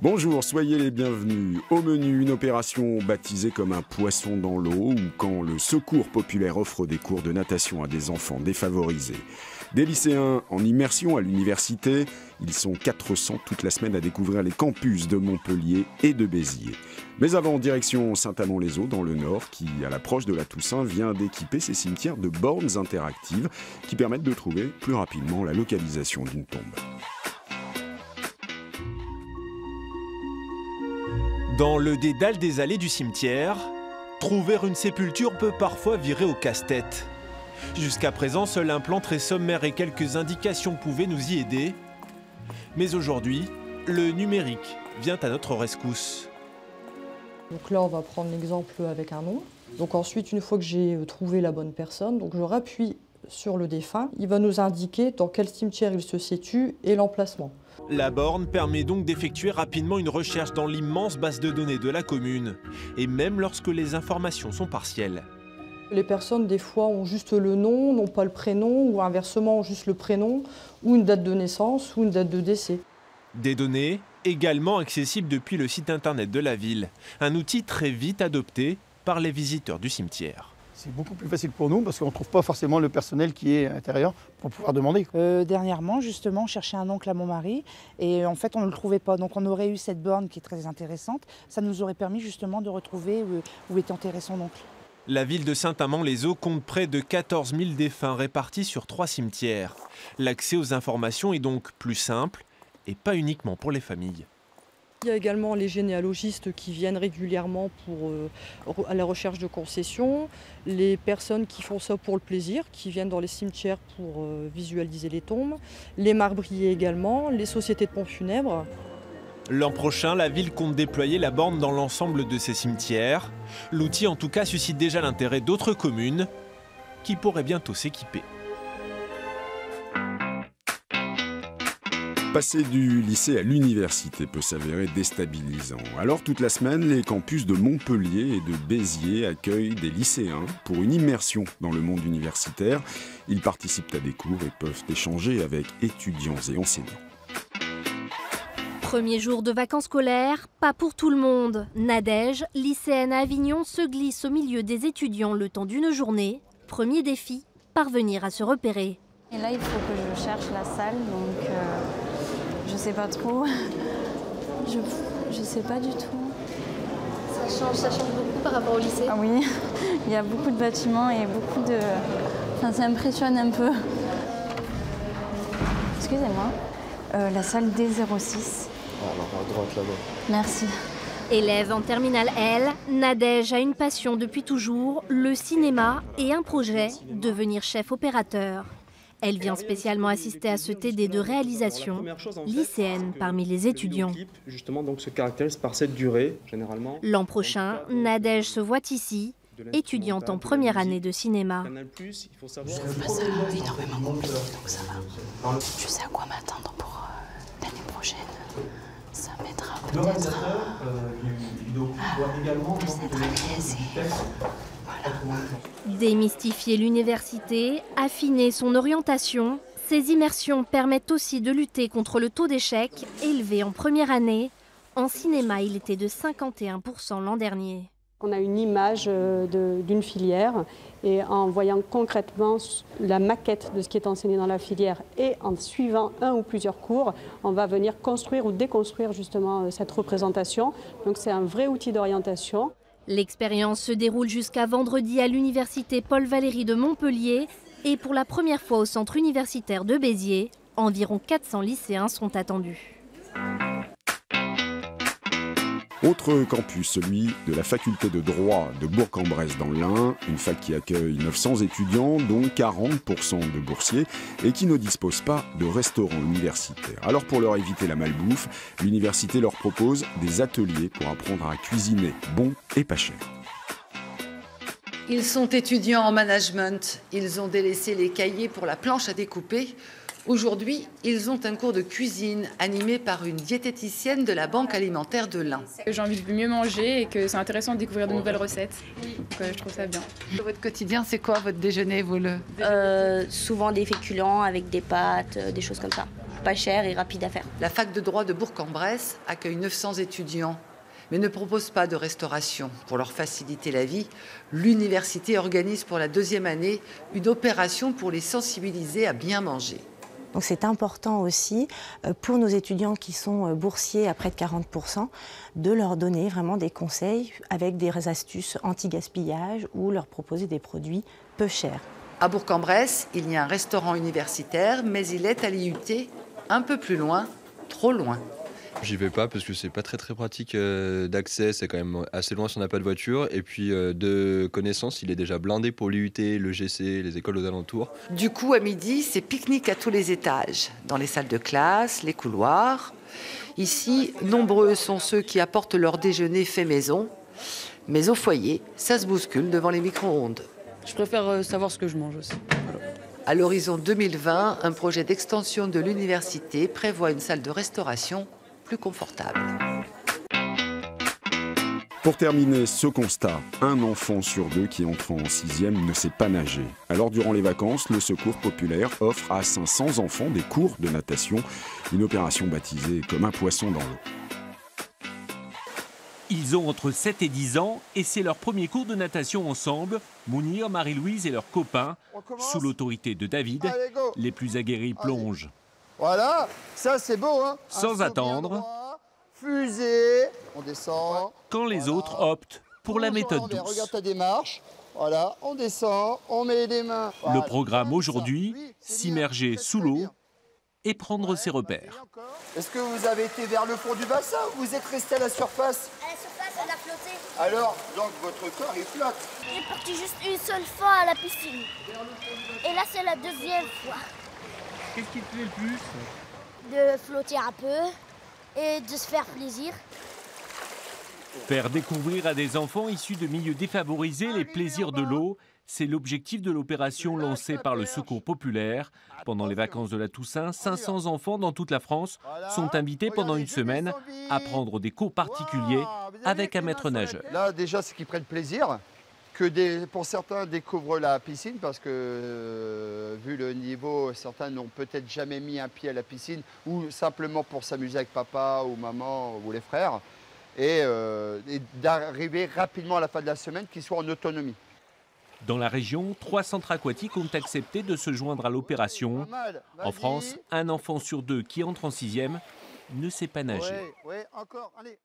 Bonjour, soyez les bienvenus. Au menu, une opération baptisée comme un poisson dans l'eau ou quand le Secours populaire offre des cours de natation à des enfants défavorisés. Des lycéens en immersion à l'université, ils sont 400 toute la semaine à découvrir les campus de Montpellier et de Béziers. Mais avant, direction Saint-Amand-les-Eaux dans le Nord qui, à l'approche de la Toussaint, vient d'équiper ses cimetières de bornes interactives qui permettent de trouver plus rapidement la localisation d'une tombe. Dans le dédale des allées du cimetière, trouver une sépulture peut parfois virer au casse-tête. Jusqu'à présent, seul un plan très sommaire et quelques indications pouvaient nous y aider. Mais aujourd'hui, le numérique vient à notre rescousse. Donc là, on va prendre l'exemple avec un nom. Donc ensuite, une fois que j'ai trouvé la bonne personne, donc je rappuie sur le défunt. Il va nous indiquer dans quel cimetière il se situe et l'emplacement. La borne permet donc d'effectuer rapidement une recherche dans l'immense base de données de la commune, et même lorsque les informations sont partielles. Les personnes, des fois, ont juste le nom, n'ont pas le prénom, ou inversement, ont juste le prénom, ou une date de naissance, ou une date de décès. Des données également accessibles depuis le site internet de la ville, un outil très vite adopté par les visiteurs du cimetière. C'est beaucoup plus facile pour nous parce qu'on ne trouve pas forcément le personnel qui est à l'intérieur pour pouvoir demander. Dernièrement, justement, on cherchait un oncle à mon mari et en fait, on ne le trouvait pas. Donc, on aurait eu cette borne qui est très intéressante. Ça nous aurait permis justement de retrouver où est enterré son oncle. La ville de Saint-Amand-les-Eaux compte près de 14 000 défunts répartis sur 3 cimetières. L'accès aux informations est donc plus simple et pas uniquement pour les familles. Il y a également les généalogistes qui viennent régulièrement à la recherche de concessions, les personnes qui font ça pour le plaisir, qui viennent dans les cimetières pour visualiser les tombes, les marbriers également, les sociétés de pompes funèbres. L'an prochain, la ville compte déployer la borne dans l'ensemble de ses cimetières. L'outil en tout cas suscite déjà l'intérêt d'autres communes qui pourraient bientôt s'équiper. Passer du lycée à l'université peut s'avérer déstabilisant. Alors toute la semaine, les campus de Montpellier et de Béziers accueillent des lycéens pour une immersion dans le monde universitaire. Ils participent à des cours et peuvent échanger avec étudiants et enseignants. Premier jour de vacances scolaires, pas pour tout le monde. Nadège, lycéenne à Avignon, se glisse au milieu des étudiants le temps d'une journée. Premier défi, parvenir à se repérer. Et là, il faut que je cherche la salle, donc je sais pas trop. Je sais pas du tout. Ça change beaucoup par rapport au lycée. Ah oui, il y a beaucoup de bâtiments et beaucoup de... Enfin, ça impressionne un peu. Excusez-moi, la salle D06. Alors, à droite là-bas. Merci. Élève en terminale L, Nadège a une passion depuis toujours, le cinéma et un projet, devenir chef opérateur. Elle vient spécialement assister à ce TD de réalisation, lycéenne parmi les étudiants. Justement, donc, se caractérise par cette durée, généralement. L'an prochain, Nadège se voit ici, étudiante en première année de cinéma. Je trouve pas ça énormément compliqué, donc ça va. Je sais à quoi m'attendre pour l'année prochaine. Ça m'aidera peut-être à l'aise et voilà. Démystifier l'université, affiner son orientation, ces immersions permettent aussi de lutter contre le taux d'échec élevé en première année. En cinéma, il était de 51% l'an dernier. On a une image d'une filière et en voyant concrètement la maquette de ce qui est enseigné dans la filière et en suivant un ou plusieurs cours, on va venir construire ou déconstruire justement cette représentation. Donc c'est un vrai outil d'orientation. L'expérience se déroule jusqu'à vendredi à l'université Paul-Valéry de Montpellier et pour la première fois au centre universitaire de Béziers, environ 400 lycéens sont attendus. Autre campus, celui de la faculté de droit de Bourg-en-Bresse dans l'Ain, une fac qui accueille 900 étudiants, dont 40% de boursiers, et qui ne dispose pas de restaurant universitaire. Alors pour leur éviter la malbouffe, l'université leur propose des ateliers pour apprendre à cuisiner bon et pas cher. Ils sont étudiants en management, ils ont délaissé les cahiers pour la planche à découper. Aujourd'hui, ils ont un cours de cuisine animé par une diététicienne de la Banque alimentaire de l'Ain. J'ai envie de mieux manger et que c'est intéressant de découvrir de nouvelles recettes. Donc je trouve ça bien. Votre quotidien, c'est quoi votre déjeuner, Souvent des féculents avec des pâtes, des choses comme ça. Pas cher et rapide à faire. La fac de droit de Bourg-en-Bresse accueille 900 étudiants, mais ne propose pas de restauration. Pour leur faciliter la vie, l'université organise pour la 2e année une opération pour les sensibiliser à bien manger. Donc c'est important aussi pour nos étudiants qui sont boursiers à près de 40%, de leur donner vraiment des conseils avec des astuces anti-gaspillage ou leur proposer des produits peu chers. À Bourg-en-Bresse, il y a un restaurant universitaire, mais il est à l'IUT, un peu plus loin, trop loin. J'y vais pas parce que c'est pas très pratique d'accès, c'est quand même assez loin si on n'a pas de voiture. Et puis de connaissances, il est déjà blindé pour l'IUT, le GC, les écoles aux alentours. Du coup, à midi, c'est pique-nique à tous les étages, dans les salles de classe, les couloirs. Ici, nombreux sont ceux qui apportent leur déjeuner fait maison. Mais au foyer, ça se bouscule devant les micro-ondes. Je préfère savoir ce que je mange aussi. À l'horizon 2020, un projet d'extension de l'université prévoit une salle de restauration plus confortable. Pour terminer ce constat, un enfant sur 2 qui entre en 6e ne sait pas nager. Alors durant les vacances, le Secours populaire offre à 500 enfants des cours de natation, une opération baptisée comme un poisson dans l'eau. Ils ont entre 7 et 10 ans et c'est leur premier cours de natation ensemble. Mounir, Marie-Louise et leurs copains, sous l'autorité de David, les plus aguerris plongent. Voilà, ça c'est beau, hein. Sans attendre, droit, fusée, on descend. Quand les autres optent pour la méthode douce. Regarde ta démarche, voilà, on descend, on met les mains. Le programme aujourd'hui, s'immerger sous l'eau et prendre ses repères. Est-ce que vous avez été vers le fond du bassin ou vous êtes resté à la surface? À la surface, on a flotté. Alors, donc votre corps il flotte. J'ai parti juste une seule fois à la piscine. Et là, c'est la 2e fois. Qu'est-ce qui te plaît le plus? De flotter un peu et de se faire plaisir. Faire découvrir à des enfants issus de milieux défavorisés les plaisirs de l'eau, c'est l'objectif de l'opération lancée par le Secours populaire. Pendant les vacances de la Toussaint, 500 enfants dans toute la France sont invités pendant une semaine à prendre des cours particuliers avec un maître nageur. Là, déjà, c'est qu'ils prennent plaisir. Que pour certains découvrent la piscine parce que vu le niveau, certains n'ont peut-être jamais mis un pied à la piscine ou simplement pour s'amuser avec papa ou maman ou les frères et d'arriver rapidement à la fin de la semaine qu'ils soient en autonomie. Dans la région, 3 centres aquatiques ont accepté de se joindre à l'opération. En France, un enfant sur 2 qui entre en 6e ne sait pas nager. Ouais, encore, allez.